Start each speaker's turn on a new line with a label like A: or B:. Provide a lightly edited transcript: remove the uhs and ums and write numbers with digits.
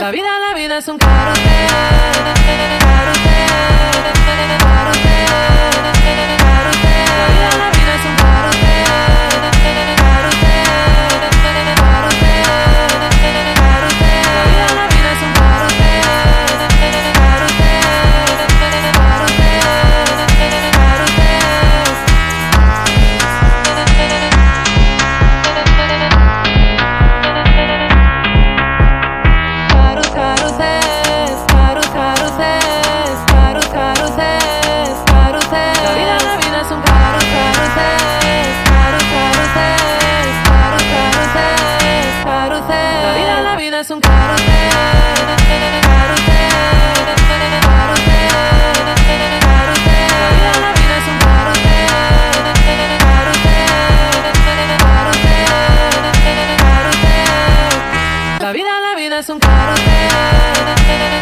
A: La vida es un carrusel, carrusel, carrusel, carrusel. La vida es un carrusel, carrusel, carrusel, carrusel. La vida es un carrusel, carrusel, es un carrusel, carrusel, carrusel, carrusel. La vida es un carrusel, carrusel, carrusel, carrusel. La vida es un carrusel.